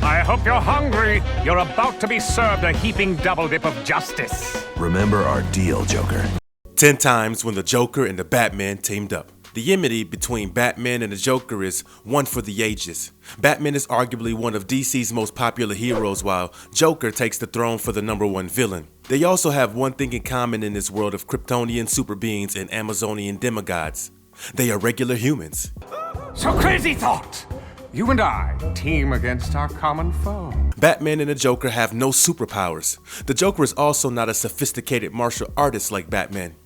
I hope you're hungry. You're about to be served a heaping double dip of justice. Remember our deal, Joker. 10 times when the Joker and the Batman teamed up. The enmity between Batman and the Joker is one for the ages. Batman is arguably one of DC's most popular heroes, while Joker takes the throne for the #1 villain. They also have one thing in common in this world of Kryptonian super beings and Amazonian demigods. They are regular humans. So crazy thought! You and I team against our common foe. Batman and the Joker have no superpowers. The Joker is also not a sophisticated martial artist like Batman.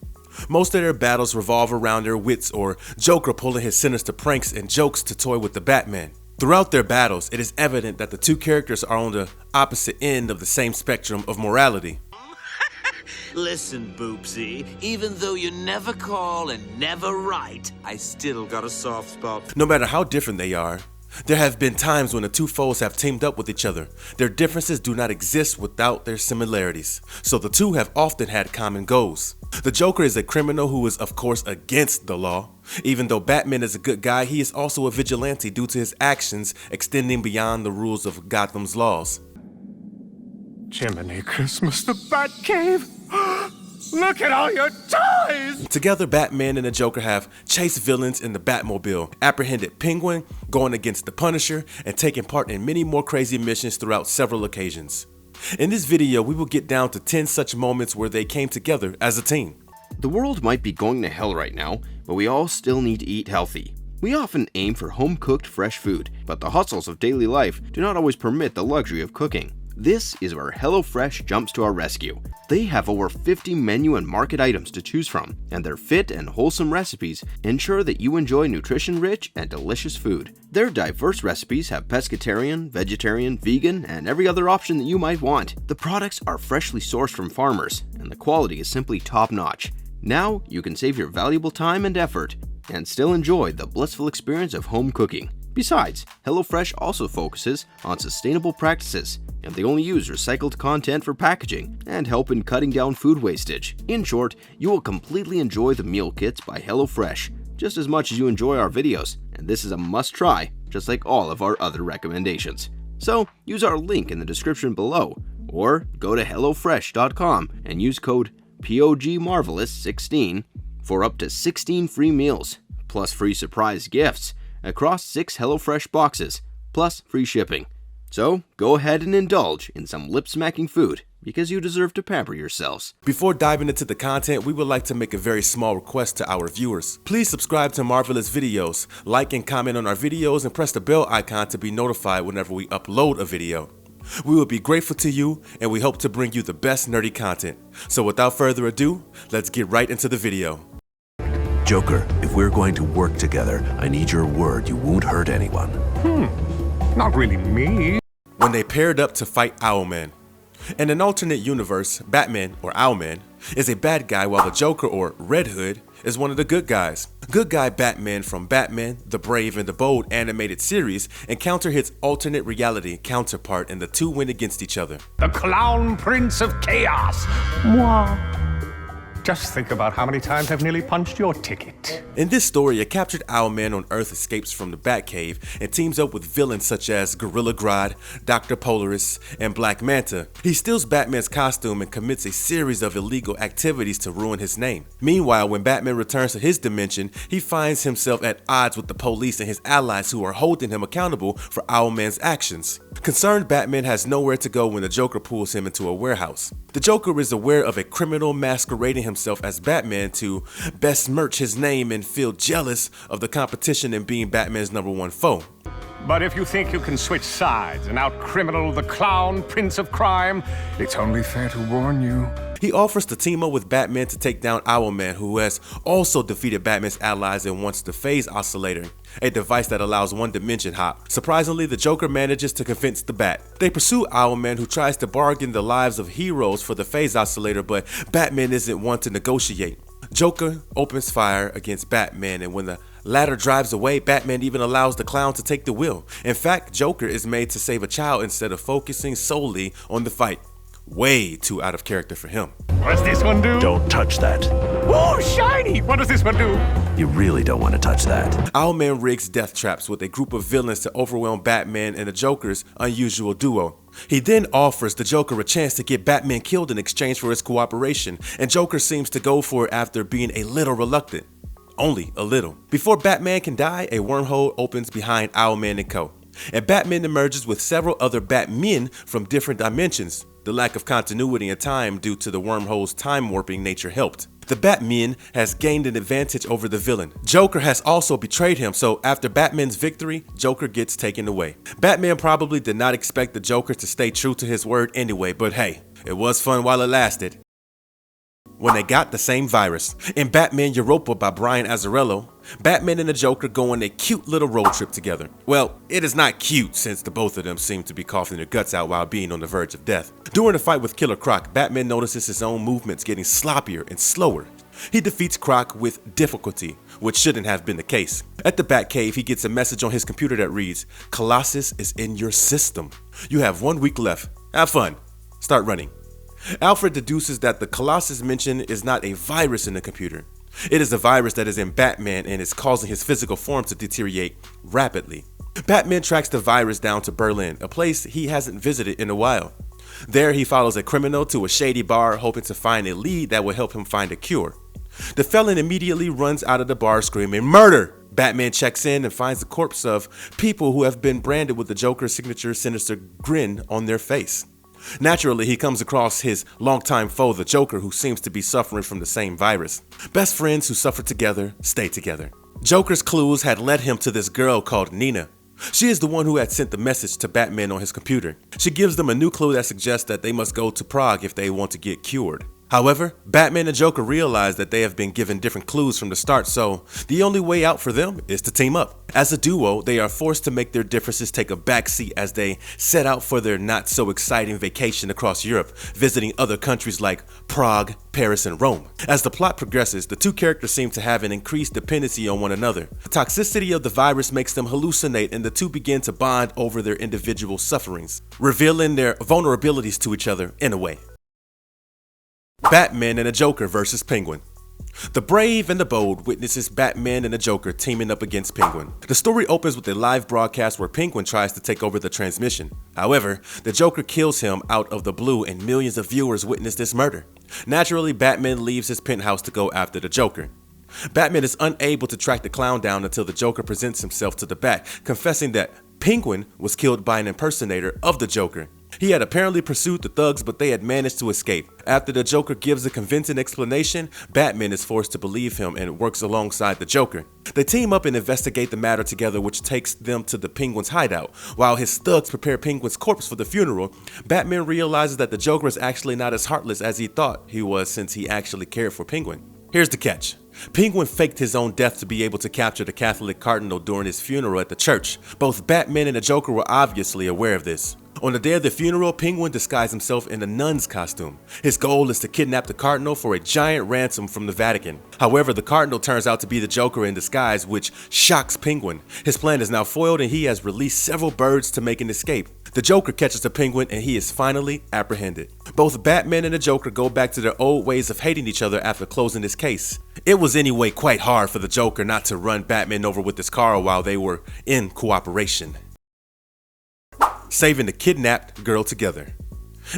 Most of their battles revolve around their wits or Joker pulling his sinister pranks and jokes to toy with the Batman. Throughout their battles, it is evident that the two characters are on the opposite end of the same spectrum of morality. Listen, Boopsy, even though you never call and never write, I still got a soft spot. No matter how different they are, there have been times when the two foes have teamed up with each other. Their differences do not exist without their similarities, so the two have often had common goals. The Joker is a criminal who is of course against the law. Even though Batman is a good guy, he is also a vigilante due to his actions extending beyond the rules of Gotham's laws. Jiminy Christmas, the Batcave! Look at all your toys! Together, Batman and the Joker have chased villains in the Batmobile, apprehended Penguin, going against the Punisher, and taken part in many more crazy missions throughout several occasions. In this video, we will get down to 10 such moments where they came together as a team. The world might be going to hell right now, but we all still need to eat healthy. We often aim for home-cooked fresh food, but the hustles of daily life do not always permit the luxury of cooking. This is where HelloFresh jumps to our rescue. They have over 50 menu and market items to choose from, and their fit and wholesome recipes ensure that you enjoy nutrition-rich and delicious food. Their diverse recipes have pescatarian, vegetarian, vegan, and every other option that you might want. The products are freshly sourced from farmers, and the quality is simply top-notch. Now, you can save your valuable time and effort, and still enjoy the blissful experience of home cooking. Besides, HelloFresh also focuses on sustainable practices, and they only use recycled content for packaging and help in cutting down food wastage. In short, you will completely enjoy the meal kits by HelloFresh, just as much as you enjoy our videos, and this is a must-try, just like all of our other recommendations. So, use our link in the description below, or go to HelloFresh.com and use code POGMarvelous16 for up to 16 free meals, plus free surprise gifts, across 6 HelloFresh boxes, plus free shipping. So, go ahead and indulge in some lip-smacking food, because you deserve to pamper yourselves. Before diving into the content, we would like to make a very small request to our viewers. Please subscribe to Marvelous Videos, like and comment on our videos, and press the bell icon to be notified whenever we upload a video. We will be grateful to you, and we hope to bring you the best nerdy content. So without further ado, let's get right into the video. Joker, if we're going to work together, I need your word you won't hurt anyone. Not really me. When they paired up to fight Owlman. In an alternate universe, Batman, or Owlman, is a bad guy while the Joker, or Red Hood, is one of the good guys. Good guy Batman from Batman, the Brave and the Bold animated series encounter his alternate reality counterpart, and the two win against each other. The Clown Prince of Chaos. Mwah. Just think about how many times I've nearly punched your ticket. In this story, a captured Owlman on Earth escapes from the Batcave and teams up with villains such as Gorilla Grodd, Dr. Polaris, and Black Manta. He steals Batman's costume and commits a series of illegal activities to ruin his name. Meanwhile, when Batman returns to his dimension, he finds himself at odds with the police and his allies who are holding him accountable for Owlman's actions. Concerned Batman has nowhere to go when the Joker pulls him into a warehouse. The Joker is aware of a criminal masquerading himself as Batman to besmirch his name and feel jealous of the competition in being Batman's #1 foe. But if you think you can switch sides and out-criminal the Clown Prince of Crime, it's only fair to warn you. He offers to team up with Batman to take down Owlman, who has also defeated Batman's allies and wants the Phase Oscillator, a device that allows one-dimension hop. Surprisingly, the Joker manages to convince the Bat. They pursue Owlman, who tries to bargain the lives of heroes for the Phase Oscillator, but Batman isn't one to negotiate. Joker opens fire against Batman, and when the latter drives away, Batman even allows the clown to take the wheel. In fact, Joker is made to save a child instead of focusing solely on the fight. Way too out of character for him. What's this one do? Don't touch that. Oh, shiny! What does this one do? You really don't want to touch that. Owlman rigs death traps with a group of villains to overwhelm Batman and the Joker's unusual duo. He then offers the Joker a chance to get Batman killed in exchange for his cooperation, and Joker seems to go for it after being a little reluctant. Only a little. Before Batman can die, a wormhole opens behind Owlman and co. And Batman emerges with several other Batmen from different dimensions. The lack of continuity in time due to the wormhole's time warping nature helped. The Batman has gained an advantage over the villain. Joker has also betrayed him, so after Batman's victory, Joker gets taken away. Batman probably did not expect the Joker to stay true to his word anyway, but hey, it was fun while it lasted. When they got the same virus. In Batman Europa by Brian Azzarello, Batman and the Joker go on a cute little road trip together. Well, it is not cute since the both of them seem to be coughing their guts out while being on the verge of death. During the fight with Killer Croc, Batman notices his own movements getting sloppier and slower. He defeats Croc with difficulty, which shouldn't have been the case. At the Batcave, he gets a message on his computer that reads, "Colossus is in your system. You have 1 week left. Have fun. Start running." Alfred deduces that the Colossus mentioned is not a virus in the computer. It is a virus that is in Batman and is causing his physical form to deteriorate rapidly. Batman tracks the virus down to Berlin, a place he hasn't visited in a while. There he follows a criminal to a shady bar, hoping to find a lead that will help him find a cure. The felon immediately runs out of the bar screaming, "Murder!" Batman checks in and finds the corpse of people who have been branded with the Joker's signature sinister grin on their face. Naturally, he comes across his longtime foe, the Joker, who seems to be suffering from the same virus. Best friends who suffer together stay together. Joker's clues had led him to this girl called Nina. She is the one who had sent the message to Batman on his computer. She gives them a new clue that suggests that they must go to Prague if they want to get cured. However, Batman and Joker realize that they have been given different clues from the start, so the only way out for them is to team up. As a duo, they are forced to make their differences take a backseat as they set out for their not-so-exciting vacation across Europe, visiting other countries like Prague, Paris, and Rome. As the plot progresses, the two characters seem to have an increased dependency on one another. The toxicity of the virus makes them hallucinate, and the two begin to bond over their individual sufferings, revealing their vulnerabilities to each other in a way. Batman and the Joker versus Penguin. The brave and the bold witnesses Batman and the Joker teaming up against Penguin. The story opens with a live broadcast where Penguin tries to take over the transmission. However, the Joker kills him out of the blue and millions of viewers witness this murder. Naturally, Batman leaves his penthouse to go after the Joker. Batman is unable to track the clown down until the Joker presents himself to the Bat, confessing that Penguin was killed by an impersonator of the Joker. He had apparently pursued the thugs, but they had managed to escape. After the Joker gives a convincing explanation, Batman is forced to believe him and works alongside the Joker. They team up and investigate the matter together, which takes them to the Penguin's hideout. While his thugs prepare Penguin's corpse for the funeral, Batman realizes that the Joker is actually not as heartless as he thought he was, since he actually cared for Penguin. Here's the catch. Penguin faked his own death to be able to capture the Catholic cardinal during his funeral at the church. Both Batman and the Joker were obviously aware of this. On the day of the funeral, Penguin disguised himself in a nun's costume. His goal is to kidnap the cardinal for a giant ransom from the Vatican. However, the cardinal turns out to be the Joker in disguise, which shocks Penguin. His plan is now foiled and he has released several birds to make an escape. The Joker catches the Penguin and he is finally apprehended. Both Batman and the Joker go back to their old ways of hating each other after closing this case. It was anyway quite hard for the Joker not to run Batman over with his car while they were in cooperation. Saving the kidnapped girl together.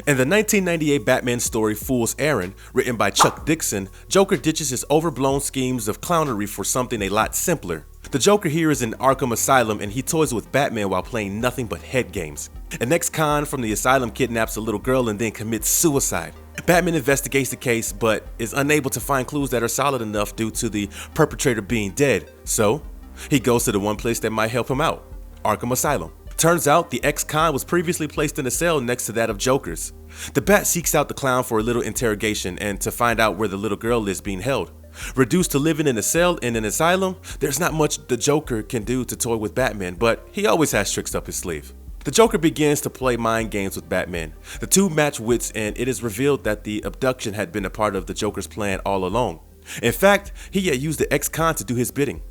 In the 1998 Batman story Fool's Errand, written by Chuck Dixon, Joker ditches his overblown schemes of clownery for something a lot simpler. The Joker here is in Arkham Asylum and he toys with Batman while playing nothing but head games. An ex-con from the asylum kidnaps a little girl and then commits suicide. Batman investigates the case but is unable to find clues that are solid enough due to the perpetrator being dead, so he goes to the one place that might help him out, Arkham Asylum. Turns out the ex-con was previously placed in a cell next to that of Joker's. The Bat seeks out the clown for a little interrogation and to find out where the little girl is being held. Reduced to living in a cell in an asylum, there's not much the Joker can do to toy with Batman, but he always has tricks up his sleeve. The Joker begins to play mind games with Batman. The two match wits and it is revealed that the abduction had been a part of the Joker's plan all along. In fact, he had used the ex-con to do his bidding.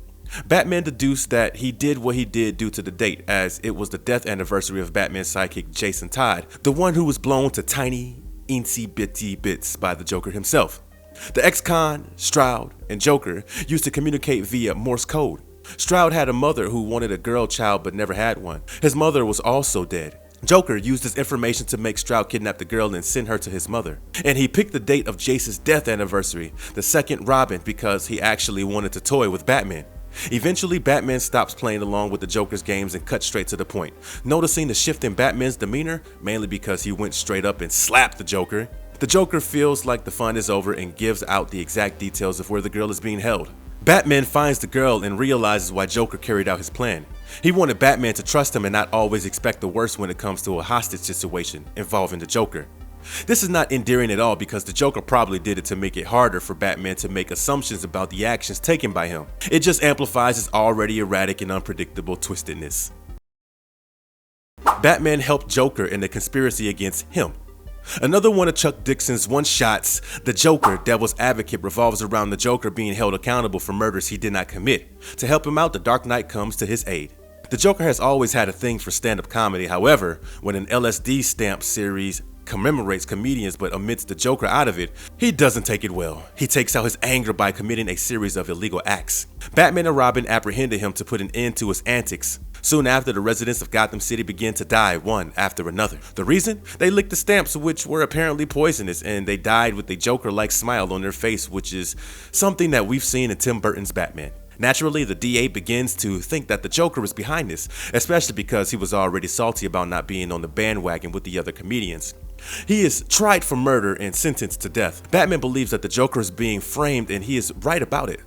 Batman deduced that he did what he did due to the date, as it was the death anniversary of Batman's sidekick Jason Todd, the one who was blown to tiny, eensy bitty bits by the Joker himself. The ex-con, Stroud, and Joker used to communicate via Morse code. Stroud had a mother who wanted a girl child but never had one. His mother was also dead. Joker used this information to make Stroud kidnap the girl and send her to his mother. And he picked the date of Jace's death anniversary, the second Robin, because he actually wanted to toy with Batman. Eventually, Batman stops playing along with the Joker's games and cuts straight to the point. Noticing the shift in Batman's demeanor, mainly because he went straight up and slapped the Joker feels like the fun is over and gives out the exact details of where the girl is being held. Batman finds the girl and realizes why Joker carried out his plan. He wanted Batman to trust him and not always expect the worst when it comes to a hostage situation involving the Joker. This is not endearing at all because the Joker probably did it to make it harder for Batman to make assumptions about the actions taken by him. It just amplifies his already erratic and unpredictable twistedness. Batman helped Joker in the conspiracy against him. Another one of Chuck Dixon's one-shots, The Joker, Devil's Advocate, revolves around the Joker being held accountable for murders he did not commit. To help him out, the Dark Knight comes to his aid. The Joker has always had a thing for stand-up comedy. However, when an LSD stamp series commemorates comedians but omits the Joker out of it, he doesn't take it well. He takes out his anger by committing a series of illegal acts. Batman and Robin apprehended him to put an end to his antics. Soon after, the residents of Gotham City began to die one after another. The reason? They licked the stamps, which were apparently poisonous, and they died with a Joker-like smile on their face, which is something that we've seen in Tim Burton's Batman. Naturally, the DA begins to think that the Joker is behind this, especially because he was already salty about not being on the bandwagon with the other comedians. He is tried for murder and sentenced to death. Batman believes that the Joker is being framed, and he is right about it.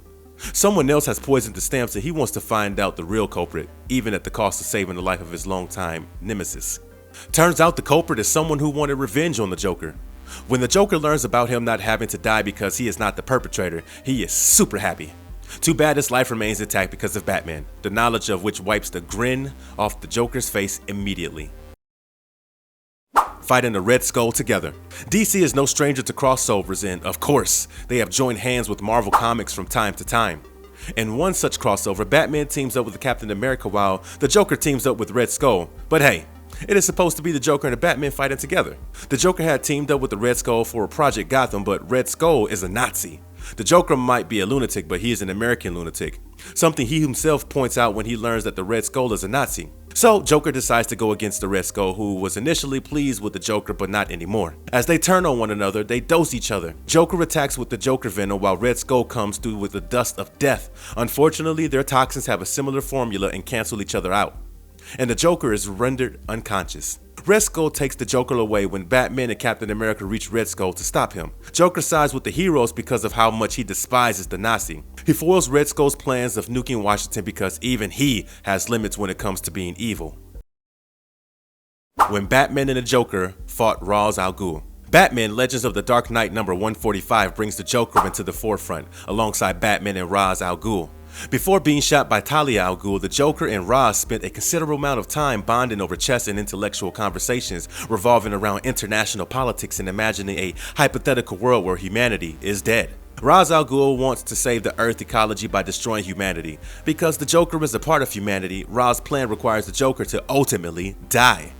Someone else has poisoned the stamps and he wants to find out the real culprit, even at the cost of saving the life of his longtime nemesis. Turns out the culprit is someone who wanted revenge on the Joker. When the Joker learns about him not having to die because he is not the perpetrator, he is super happy. Too bad his life remains intact because of Batman, the knowledge of which wipes the grin off the Joker's face immediately. Fighting the Red Skull together. DC is no stranger to crossovers, and of course, they have joined hands with Marvel Comics from time to time. In one such crossover, Batman teams up with Captain America while the Joker teams up with Red Skull. But hey, it is supposed to be the Joker and the Batman fighting together. The Joker had teamed up with the Red Skull for Project Gotham, but Red Skull is a Nazi. The Joker might be a lunatic, but he is an American lunatic. Something he himself points out when he learns that the Red Skull is a Nazi. So Joker decides to go against the Red Skull, who was initially pleased with the Joker but not anymore. As they turn on one another, they dose each other. Joker attacks with the Joker venom while Red Skull comes through with the dust of death. Unfortunately, their toxins have a similar formula and cancel each other out, and the Joker is rendered unconscious. Red Skull takes the Joker away when Batman and Captain America reach Red Skull to stop him. Joker sides with the heroes because of how much he despises the Nazi. He foils Red Skull's plans of nuking Washington because even he has limits when it comes to being evil. When Batman and the Joker fought AlGhul. Batman Legends of the Dark Knight number 145 brings the Joker into the forefront alongside Batman and AlGhul. Before being shot by Talia al Ghul, the Joker and Ra's spent a considerable amount of time bonding over chess and intellectual conversations revolving around international politics and imagining a hypothetical world where humanity is dead. Ra's al Ghul wants to save the Earth ecology by destroying humanity. Because the Joker is a part of humanity, Ra's plan requires the Joker to ultimately die.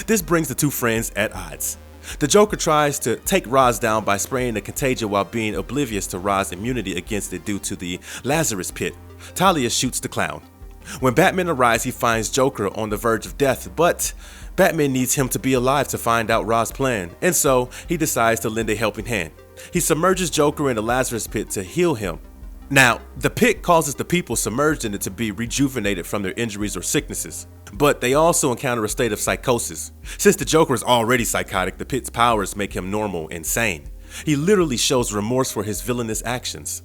This brings the two friends at odds. The Joker tries to take Ra's down by spraying the contagion while being oblivious to Ra's immunity against it due to the Lazarus Pit. Talia shoots the clown. When Batman arrives, he finds Joker on the verge of death, but Batman needs him to be alive to find out Ra's plan, and so he decides to lend a helping hand. He submerges Joker in the Lazarus Pit to heal him. Now, the pit causes the people submerged in it to be rejuvenated from their injuries or sicknesses, but they also encounter a state of psychosis. Since the Joker is already psychotic, the pit's powers make him normal and sane. He literally shows remorse for his villainous actions.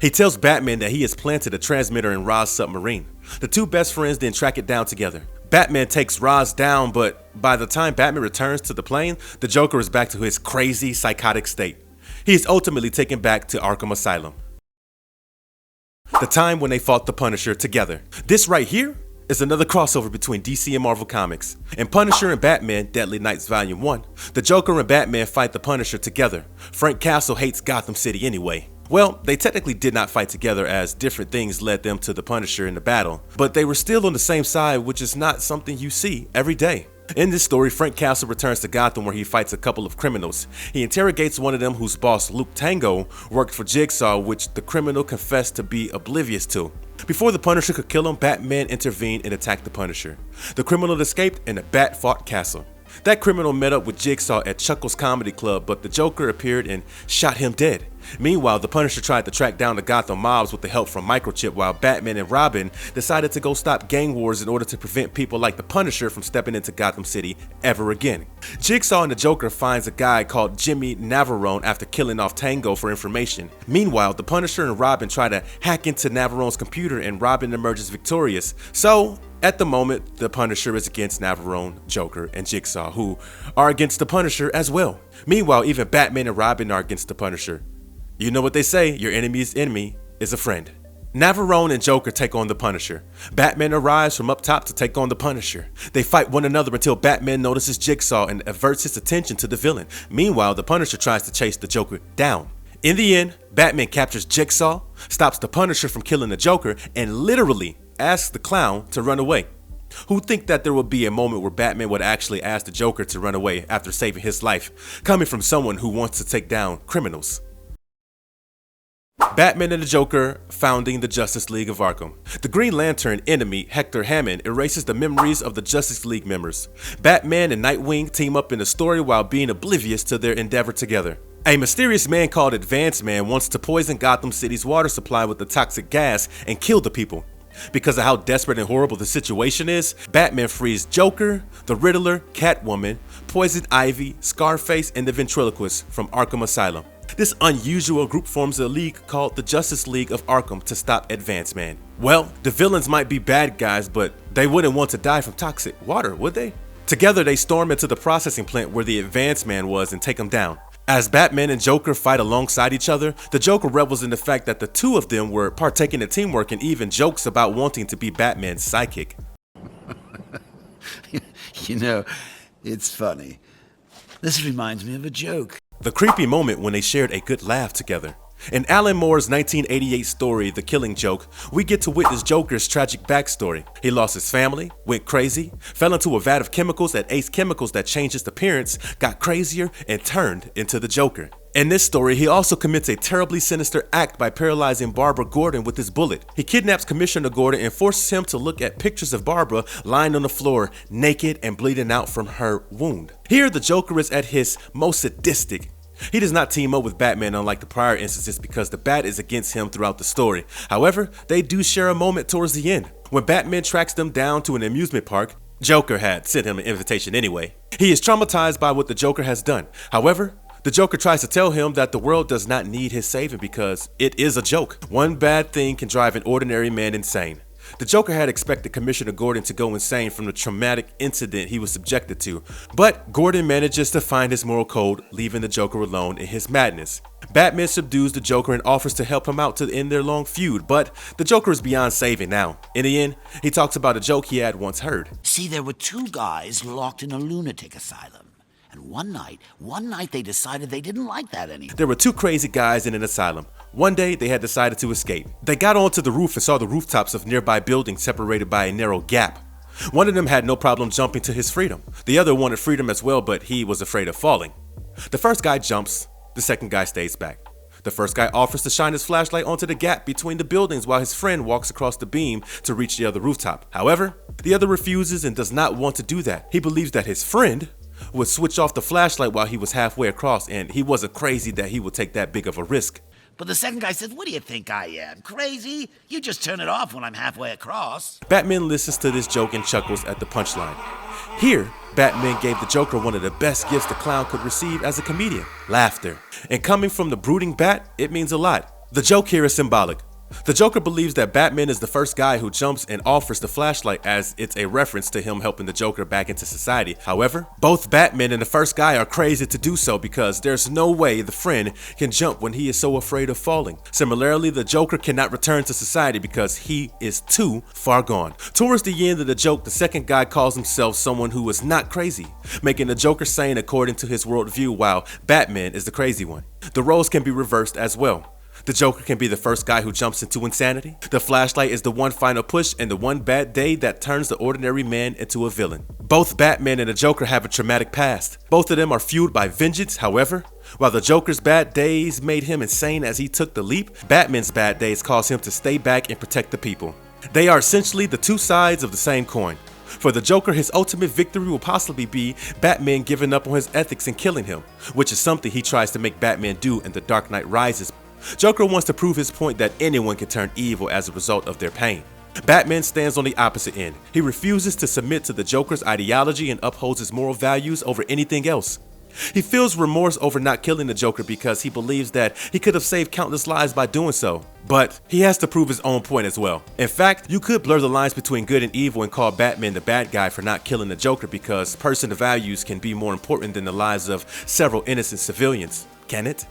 He tells Batman that he has planted a transmitter in Ra's submarine. The two best friends then track it down together. Batman takes Ra's down, but by the time Batman returns to the plane, the Joker is back to his crazy, psychotic state. He is ultimately taken back to Arkham Asylum. The time when they fought the Punisher together. This right here is another crossover between DC and Marvel Comics. In Punisher and Batman Deadly Nights Volume 1, the Joker and Batman fight the Punisher together. Frank Castle hates Gotham City anyway. Well, they technically did not fight together as different things led them to the Punisher in the battle, but they were still on the same side, which is not something you see every day. In this story, Frank Castle returns to Gotham where he fights a couple of criminals. He interrogates one of them whose boss, Luke Tango, worked for Jigsaw, which the criminal confessed to be oblivious to. Before the Punisher could kill him, Batman intervened and attacked the Punisher. The criminal escaped and the Bat fought Castle. That criminal met up with Jigsaw at Chuckles Comedy Club, but the Joker appeared and shot him dead. Meanwhile, the Punisher tried to track down the Gotham mobs with the help from Microchip, while Batman and Robin decided to go stop gang wars in order to prevent people like the Punisher from stepping into Gotham City ever again. Jigsaw and the Joker finds a guy called Jimmy Navarone after killing off Tango for information. Meanwhile, the Punisher and Robin try to hack into Navarone's computer and Robin emerges victorious. So, at the moment, the Punisher is against Navarone, Joker, and Jigsaw, who are against the Punisher as well. Meanwhile, even Batman and Robin are against the Punisher. You know what they say, your enemy's enemy is a friend. Navarone and Joker take on the Punisher. Batman arrives from up top to take on the Punisher. They fight one another until Batman notices Jigsaw and averts his attention to the villain. Meanwhile, the Punisher tries to chase the Joker down. In the end, Batman captures Jigsaw, stops the Punisher from killing the Joker, and literally asks the clown to run away. Who'd think that there would be a moment where Batman would actually ask the Joker to run away after saving his life, coming from someone who wants to take down criminals? Batman and the Joker founding the Justice League of Arkham. The Green Lantern enemy, Hector Hammond, erases the memories of the Justice League members. Batman and Nightwing team up in the story while being oblivious to their endeavor together. A mysterious man called Advance Man wants to poison Gotham City's water supply with the toxic gas and kill the people. Because of how desperate and horrible the situation is, Batman frees Joker, the Riddler, Catwoman, Poison Ivy, Scarface, and the Ventriloquist from Arkham Asylum. This unusual group forms a league called the Justice League of Arkham to stop Advance Man. Well, the villains might be bad guys, but they wouldn't want to die from toxic water, would they? Together, they storm into the processing plant where the Advance Man was and take him down. As Batman and Joker fight alongside each other, the Joker revels in the fact that the two of them were partaking in teamwork and even jokes about wanting to be Batman's sidekick. You know, it's funny. This reminds me of a joke. The creepy moment when they shared a good laugh together. In Alan Moore's 1988 story, The Killing Joke, we get to witness Joker's tragic backstory. He lost his family, went crazy, fell into a vat of chemicals at Ace Chemicals that changed his appearance, got crazier, and turned into the Joker. In this story, he also commits a terribly sinister act by paralyzing Barbara Gordon with his bullet. He kidnaps Commissioner Gordon and forces him to look at pictures of Barbara lying on the floor, naked and bleeding out from her wound. Here, the Joker is at his most sadistic. He does not team up with Batman unlike the prior instances because the Bat is against him throughout the story. However, they do share a moment towards the end. When Batman tracks them down to an amusement park, Joker had sent him an invitation anyway. He is traumatized by what the Joker has done. However, the Joker tries to tell him that the world does not need his saving because it is a joke. One bad thing can drive an ordinary man insane. The Joker had expected Commissioner Gordon to go insane from the traumatic incident he was subjected to, but Gordon manages to find his moral code, leaving the Joker alone in his madness. Batman subdues the Joker and offers to help him out to end their long feud, but the Joker is beyond saving now. In the end, he talks about a joke he had once heard. See, there were two guys locked in a lunatic asylum. And one night they decided they didn't like that anymore. There were two crazy guys in an asylum. One day, they had decided to escape. They got onto the roof and saw the rooftops of nearby buildings separated by a narrow gap. One of them had no problem jumping to his freedom. The other wanted freedom as well, but he was afraid of falling. The first guy jumps, the second guy stays back. The first guy offers to shine his flashlight onto the gap between the buildings while his friend walks across the beam to reach the other rooftop. However, the other refuses and does not want to do that. He believes that his friend would switch off the flashlight while he was halfway across, and he wasn't crazy that he would take that big of a risk. But the second guy says, "What do you think I am? Crazy? You just turn it off when I'm halfway across." Batman listens to this joke and chuckles at the punchline. Here, Batman gave the Joker one of the best gifts the clown could receive as a comedian: laughter. And coming from the brooding Bat, it means a lot. The joke here is symbolic. The Joker believes that Batman is the first guy who jumps and offers the flashlight, as it's a reference to him helping the Joker back into society. However, both Batman and the first guy are crazy to do so because there's no way the friend can jump when he is so afraid of falling. Similarly, the Joker cannot return to society because he is too far gone. Towards the end of the joke, the second guy calls himself someone who is not crazy, making the Joker sane according to his worldview while Batman is the crazy one. The roles can be reversed as well. The Joker can be the first guy who jumps into insanity. The flashlight is the one final push and the one bad day that turns the ordinary man into a villain. Both Batman and the Joker have a traumatic past. Both of them are fueled by vengeance, however. While the Joker's bad days made him insane as he took the leap, Batman's bad days caused him to stay back and protect the people. They are essentially the two sides of the same coin. For the Joker, his ultimate victory will possibly be Batman giving up on his ethics and killing him, which is something he tries to make Batman do in The Dark Knight Rises. Joker wants to prove his point that anyone can turn evil as a result of their pain. Batman stands on the opposite end. He refuses to submit to the Joker's ideology and upholds his moral values over anything else. He feels remorse over not killing the Joker because he believes that he could have saved countless lives by doing so. But he has to prove his own point as well. In fact, you could blur the lines between good and evil and call Batman the bad guy for not killing the Joker because personal values can be more important than the lives of several innocent civilians. Can it?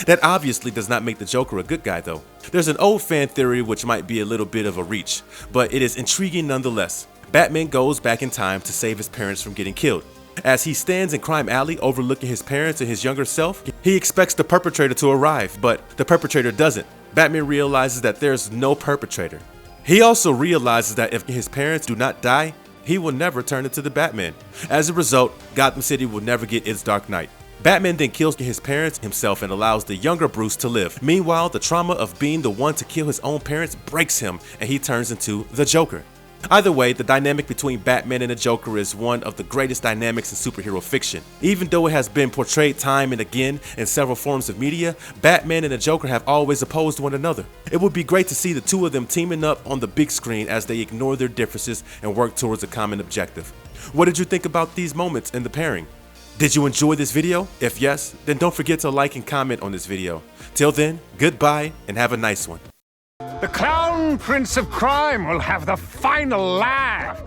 That obviously does not make the Joker a good guy though. There's an old fan theory which might be a little bit of a reach, but it is intriguing nonetheless. Batman goes back in time to save his parents from getting killed. As he stands in Crime Alley overlooking his parents and his younger self, he expects the perpetrator to arrive, but the perpetrator doesn't. Batman realizes that there's no perpetrator. He also realizes that if his parents do not die, he will never turn into the Batman. As a result, Gotham City will never get its Dark Knight. Batman then kills his parents himself and allows the younger Bruce to live. Meanwhile, the trauma of being the one to kill his own parents breaks him and he turns into the Joker. Either way, the dynamic between Batman and the Joker is one of the greatest dynamics in superhero fiction. Even though it has been portrayed time and again in several forms of media, Batman and the Joker have always opposed one another. It would be great to see the two of them teaming up on the big screen as they ignore their differences and work towards a common objective. What did you think about these moments in the pairing? Did you enjoy this video? If yes, then don't forget to like and comment on this video. Till then, goodbye and have a nice one. The Clown Prince of Crime will have the final laugh.